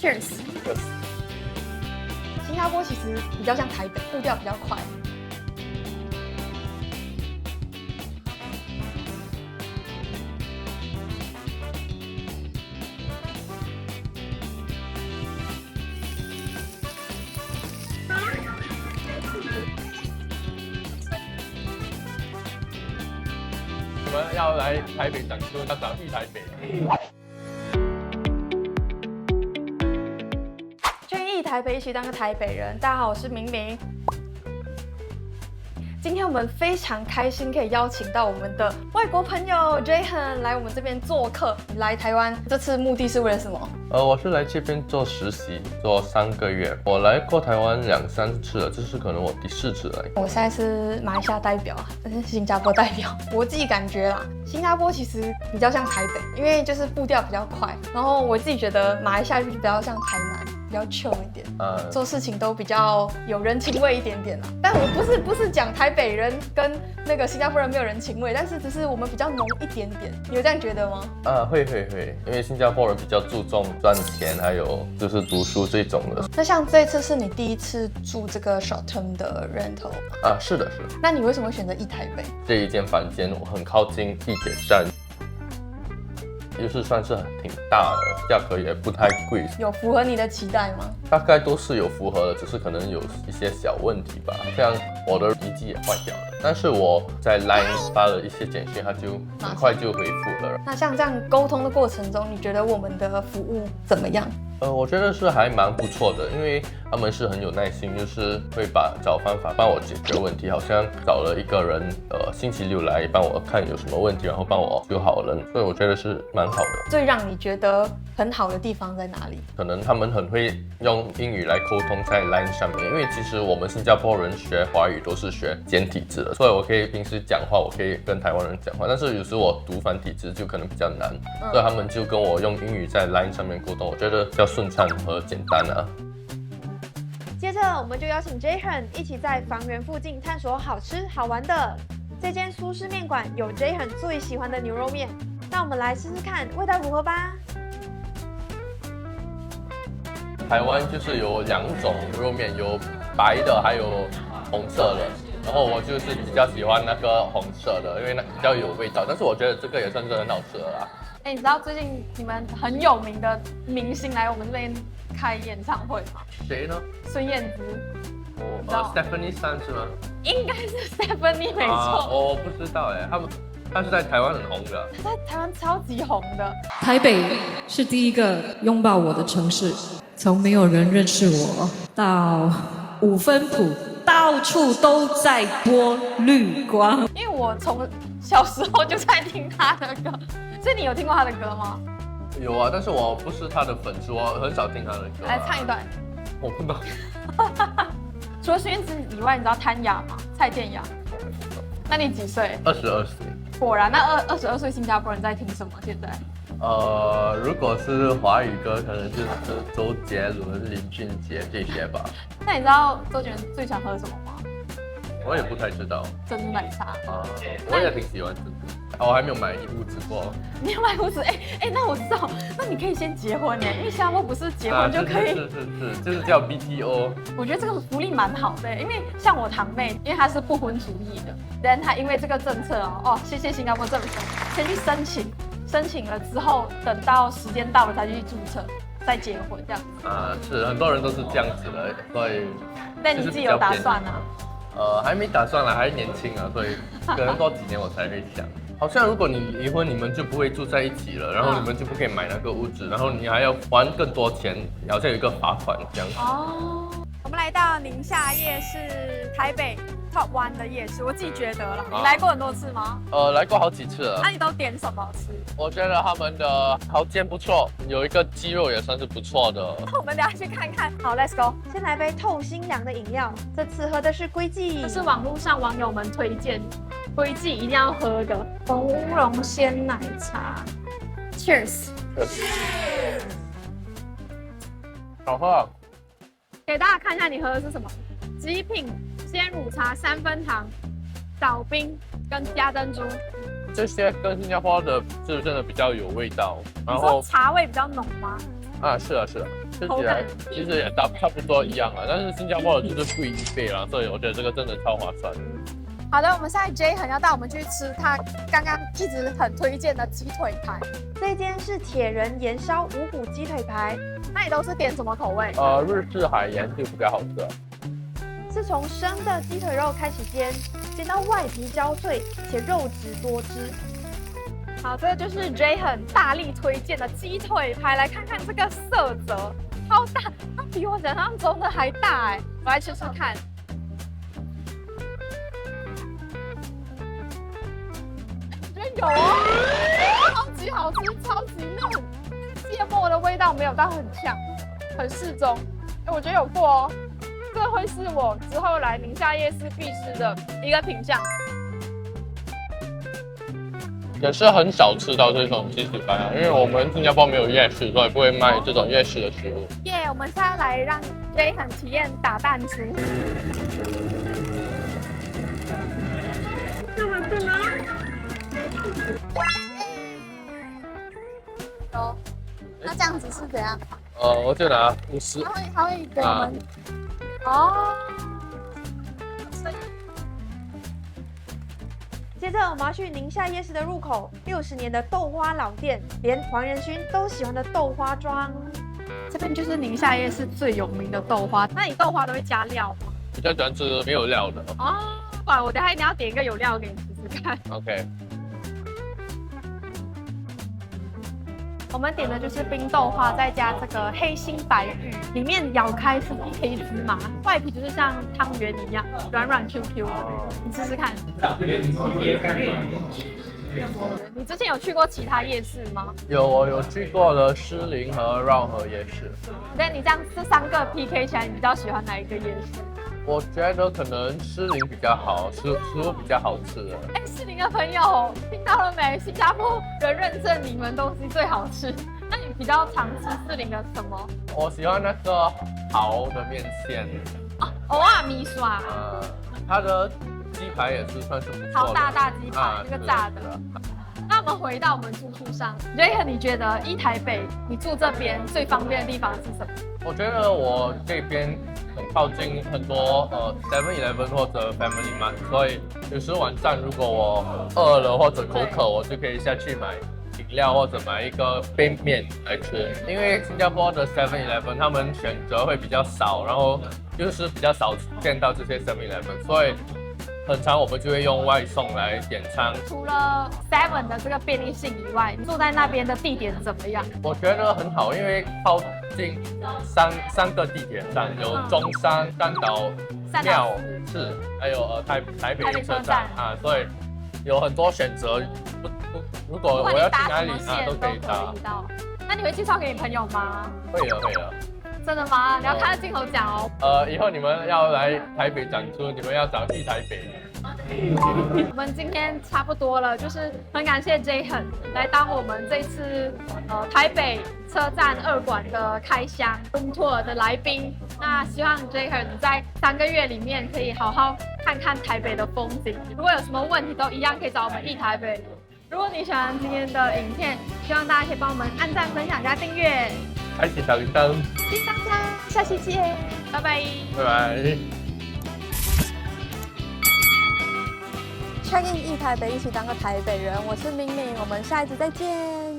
Cheers。新加坡其实比较像台北，步调比较快。我们要来台北讲课，要讲去台北。愿意台北一起当个台北人。大家好，我是明明。今天我们非常开心可以邀请到我们的外国朋友 Jahan 来我们这边做客。来台湾这次目的是为了什么？我是来这边做实习，做3个月。我来过台湾2、3次了，这是可能我第4次来。我现在是马来西亚代表，但是新加坡代表。我自己感觉啦，新加坡其实比较像台北，因为就是步调比较快。然后我自己觉得马来西亚就比较像台南。比较 chill 一点，做事情都比较有人情味一点点啦。但我不是讲台北人跟那个新加坡人没有人情味，但是只是我们比较浓一点点。你有这样觉得吗？会，因为新加坡人比较注重赚钱，还有就是读书这种的。那像这次是你第一次住这个 short term 的 rental 吗？是的。那你为什么会选择一台北？这一间房间我很靠近地铁站。就是算是挺大的，价格也不太贵。有符合你的期待吗？大概都是有符合的，只是可能有一些小问题吧。像我的笔记也坏掉了，但是我在 Line 发了一些简讯，它就很快就回复了。那像这样沟通的过程中，你觉得我们的服务怎么样？我觉得是还蛮不错的，因为他们是很有耐心，就是会找方法帮我解决问题。好像找了一个人，星期6来帮我看有什么问题，然后帮我修好了，所以我觉得是蛮好的。最让你觉得很好的地方在哪里？可能他们很会用英语来沟通在 Line 上面，因为其实我们新加坡人学华语都是学简体字的，所以我可以平时讲话，我可以跟台湾人讲话，但是有时我读繁体字就可能比较难，所以他们就跟我用英语在 Line 上面沟通，我觉得比较顺畅和简单啊。接着我们就邀请 Jahan 一起在房源附近探索好吃好玩的。这间苏式面馆有 Jahan 最喜欢的牛肉面，那我们来试试看味道如何吧。台湾就是有2种牛肉面，有白的还有红色的，然后我就是比较喜欢那个红色的，因为那比较有味道，但是我觉得这个也算是很好吃的啦。你知道最近你们很有名的明星来我们这边开演唱会吗？谁呢？孙燕姿。Stephanie Sun 是吗？应该是 Stephanie 没错。我不知道哎，他是在台湾很红的。他在台湾超级红的。台北是第一个拥抱我的城市，从没有人认识我到5分埔到处都在播绿光。因为我从小时候就在听他的歌，所以你有听过他的歌吗？有啊，但是我不是他的粉丝，我很少听他的歌。来唱一段。我不懂。除了孙燕姿以外，你知道谭雅吗？蔡健雅。那你几岁？22岁。果然，那22岁新加坡人在听什么？现在？如果是华语歌，可能就是周杰伦、林俊杰这些吧。那你知道周杰伦最喜欢喝什么吗？我也不太知道。珍珠奶茶。我也挺喜欢珍珠。我还没有买屋子过。你要买屋子？那我知道，那你可以先结婚耶，因为新加坡不是结婚就可以。是，就是叫 BTO。我觉得这个福利蛮好的，因为像我堂妹，因为她是不婚主义的，但她因为这个政策谢谢新加坡政府，先去申请了之后，等到时间到了才去注册，再结婚这样子。是很多人都是这样子的，所以。但你自己有打算啊？还没打算啦，还年轻啊，所以可能多几年我才会想。好像如果你离婚，你们就不会住在一起了，然后你们就不可以买那个屋子，然后你还要还更多钱，好像有一个罚款这样。我们来到宁夏夜市，台北 Top 1的夜市，我自己觉得了。你来过很多次吗？来过好几次了。那你都点什么吃？我觉得他们的蚝煎不错，有一个鸡肉也算是不错的。我们等下去看看。好 ，Let's go。先来杯透心凉的饮料，这次喝的是龟记，这是网络上网友们推荐，龟记一定要喝的红乌龙鲜奶茶。Cheers。好喝啊。给大家看一下你喝的是什么？极品鲜乳茶3分糖，少冰跟加珍珠。这些跟新加坡的是真的比较有味道，然后茶味比较浓吗？啊，是啊，吃起来其实也差不多一样啊，但是新加坡的就是贵1倍啦，所以我觉得这个真的超划算。好的，我们现在 J 很要带我们去吃他刚刚一直很推荐的鸡腿排。这间是铁人盐烧五谷鸡腿排，那你都是点什么口味？日式海盐就比较好吃。是从生的鸡腿肉开始煎，煎到外皮焦脆且肉质多汁。好，这个就是 J 很大力推荐的鸡腿排，来看看这个色泽，超大，它比我想象中的还大哎！我来吃吃看。有哦，超级好吃，超级嫩，芥末的味道没有到很呛，很适中。我觉得有过哦，这会是我之后来宁夏夜市必吃的一个品项。也是很少吃到这种鸡腿排啊，因为我们新加坡没有夜市，所以不会卖这种夜市的食物。耶，我们现在来让 J 很体验打弹珠。这么笨吗？有，那这样子是怎样？我就拿50。他会给我们。哦。接着我们要去宁夏夜市的入口，60年的豆花老店，连黄仁勋都喜欢的豆花庄。这边就是宁夏夜市最有名的豆花。那你豆花都会加料吗？比较喜欢吃没有料的。哦，不然我等一下一定要点一个有料给你试试看。OK。我们点的就是冰豆花，再加这个黑心白玉，里面咬开是黑芝麻，外皮就是像汤圆一样软软 Q Q 的。你试试看。你之前有去过其他夜市吗？我有去过了狮林和绕河夜市。那你这样这3个 PK 起来，你比较喜欢哪一个夜市？我觉得可能狮林比较好，食物比较好吃的。哎，狮林的朋友听到了没？新加坡人认证你们东西最好吃。那你比较常吃狮林的什么？我喜欢那个蚝的面线。偶尔米刷。它的鸡排也是算是不错的。好大鸡排，那个炸的。那我们回到我们住宿上 ，J 你觉得台北你住这边最方便的地方是什么？我觉得我这边很靠近很多7-Eleven 或者 Family Mart， 所以有时晚上如果我饿了或者口渴，我就可以下去买饮料或者买一个杯面来吃。因为新加坡的 7-Eleven 他们选择会比较少，然后就是比较少见到这些 7-Eleven， 所以很常我们就会用外送来点餐。除了 Seven 的这个便利性以外，你住在那边的地点怎么样？我觉得很好，因为靠近三个地铁站，有中山、三岛、庙市，还有台北车站啊，所以有很多选择。如果我要去哪里都可以到。那你会介绍给你朋友吗？会的。真的吗？你要看着镜头讲哦。以后你们要来台北展出，你们要找去台北。我们今天差不多了，就是很感谢 J 很来当我们这次台北车站2馆的开箱 room tour 的来宾。那希望 J 很在3个月里面可以好好看看台北的风景。如果有什么问题，都一样可以找我们台北。如果你喜欢今天的影片，希望大家可以帮我们按赞、分享、加订阅。开启小铃铛，谢谢大家，下期见，拜拜，拜拜。Check in 台北，一起当个台北人，我是明明，我们下一次再见。